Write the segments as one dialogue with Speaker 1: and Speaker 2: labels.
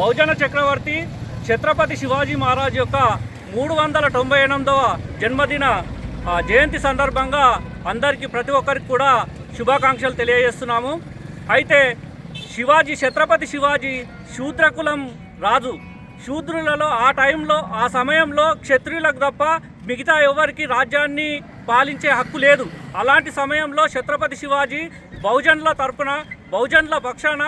Speaker 1: బహుజన చక్రవర్తి ఛత్రపతి శివాజీ మహారాజ్ యొక్క 398వ జన్మదిన జయంతి సందర్భంగా అందరికీ ప్రతి ఒక్కరికి కూడా శుభాకాంక్షలు తెలియజేస్తున్నాము. అయితే ఛత్రపతి శివాజీ శూద్రకులం రాజు. శూద్రులలో ఆ సమయంలో క్షత్రియులకు తప్ప మిగతా ఎవరికి రాజ్యాన్ని పాలించే హక్కు లేదు. అలాంటి సమయంలో ఛత్రపతి శివాజీ బహుజనుల పక్షాన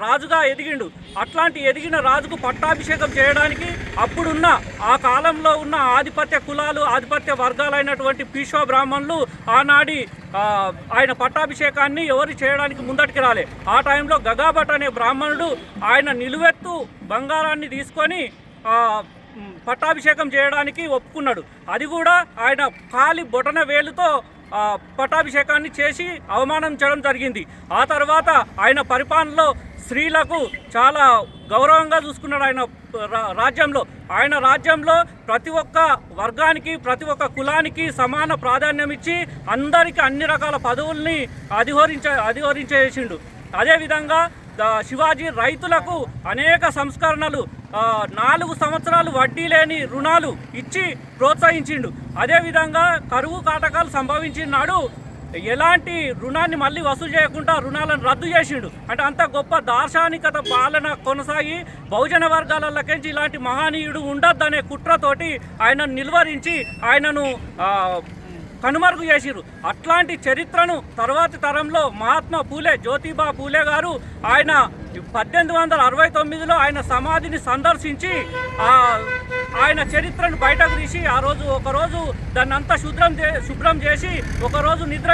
Speaker 1: రాజుగా ఎదిగిండు. అట్లాంటి ఎదిగిన రాజుకు పట్టాభిషేకం చేయడానికి అప్పుడున్న ఆ కాలంలో ఉన్న ఆధిపత్య కులాలు, ఆధిపత్య వర్గాలైనటువంటి పీష్వా బ్రాహ్మణులు ఆనాడి ఆయన పట్టాభిషేకాన్ని ఎవరు చేయడానికి ముందటికి రాలే. ఆ టైంలో గగాభట్ అనే బ్రాహ్మణుడు ఆయన నిలువెత్తు బంగారాన్ని తీసుకొని పట్టాభిషేకం చేయడానికి ఒప్పుకున్నాడు. అది కూడా ఆయన కాలి బొటన వేలుతో పట్టాభిషేకాన్ని చేసి అవమానించడం జరిగింది. ఆ తర్వాత ఆయన పరిపాలనలో స్త్రీలకు చాలా గౌరవంగా చూసుకున్నాడు. ఆయన రాజ్యంలో ప్రతి ఒక్క వర్గానికి, ప్రతి ఒక్క కులానికి సమాన ప్రాధాన్యం ఇచ్చి అందరికీ అన్ని రకాల పదవుల్ని అధిహరించేసిండు. అదేవిధంగా శివాజీ రైతులకు అనేక సంస్కరణలు, 4 సంవత్సరాలు వడ్డీ లేని రుణాలు ఇచ్చి ప్రోత్సహించిండు. అదేవిధంగా కరువు కాటకాలు సంభవించినాడు ఎలాంటి రుణాన్ని మళ్ళీ వసూలు చేయకుండా రుణాలను రద్దు చేసిండు. అంటే అంత గొప్ప దార్శనికత పాలన కొనసాగి బహుజన వర్గాలకెంచి ఇలాంటి మహనీయుడు ఉండొద్దనే కుట్రతోటి ఆయనను నిలువరించి ఆయనను కనుమరుగు చేసిరు. అట్లాంటి చరిత్రను తర్వాతి తరంలో మహాత్మా పూలే, జ్యోతిబా పూలే గారు ఆయన 1869లో ఆయన సమాధిని సందర్శించి ఆయన చరిత్రను బయటకు తీసి ఒకరోజు దాన్ని అంతా శుభ్రం చేసి ఒకరోజు నిద్ర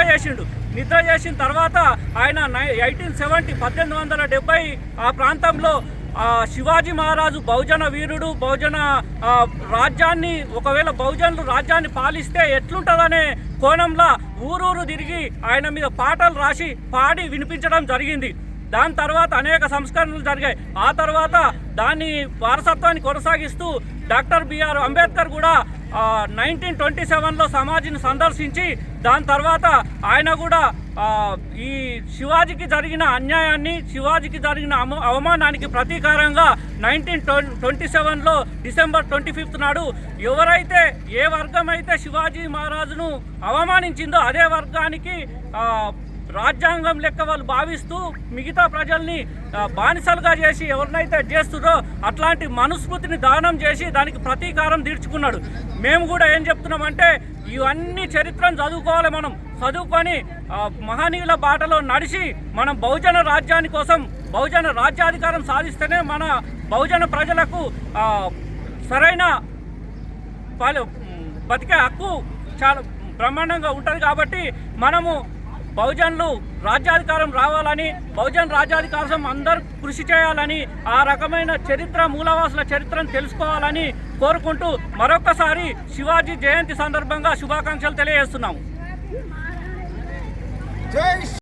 Speaker 1: చేసిన తర్వాత ఆయన 1870 ఆ ప్రాంతంలో శివాజీ మహారాజు బహుజన వీరుడు, బహుజన రాజ్యాన్ని ఒకవేళ బహుజనులు రాజ్యాన్ని పాలిస్తే ఎట్లుంటుందనే కోణంలో ఊరూరు తిరిగి ఆయన మీద పాటలు రాసి పాడి వినిపించడం జరిగింది. దాని తర్వాత అనేక సంస్కరణలు జరిగాయి. ఆ తర్వాత దాని వారసత్వాన్ని కొనసాగిస్తూ డాక్టర్ బిఆర్ అంబేద్కర్ కూడా 1927లో సమాధిని సందర్శించి దాని తర్వాత ఆయన కూడా ఈ శివాజీకి జరిగిన అన్యాయాన్ని, శివాజీకి జరిగిన అవమానానికి ప్రతీకారంగా 1927లో డిసెంబర్ 25 నాడు ఎవరైతే ఏ వర్గం అయితే శివాజీ మహారాజును అవమానించిందో అదే వర్గానికి రాజ్యాంగం లెక్క వాళ్ళు భావిస్తూ మిగతా ప్రజల్ని బానిసలుగా చేసి ఎవరినైతే చేస్తుందో అట్లాంటి మనుస్మృతిని దానం చేసి దానికి ప్రతీకారం తీర్చుకున్నాడు. మేము కూడా ఏం చెప్తున్నామంటే ఇవన్నీ చరిత్రను చదువుకోవాలి. మనం చదువుకొని మహనీయుల బాటలో నడిచి మనం బహుజన రాజ్యాన్ని కోసం బహుజన రాజ్యాధికారం సాధిస్తేనే మన బహుజన ప్రజలకు సరైన బతికే హక్కు చాలా బ్రహ్మాండంగా ఉంటుంది. కాబట్టి మనము బహుజనులు రాజ్యాధికారం రావాలని, బహుజన రాజ్యాధికారం అందరూ కృషి చేయాలని, ఆ రకమైన చరిత్ర మూలవాసుల చరిత్రను తెలుసుకోవాలని కోరుకుంటూ మరొకసారి శివాజీ జయంతి సందర్భంగా శుభాకాంక్షలు తెలియజేస్తున్నాము.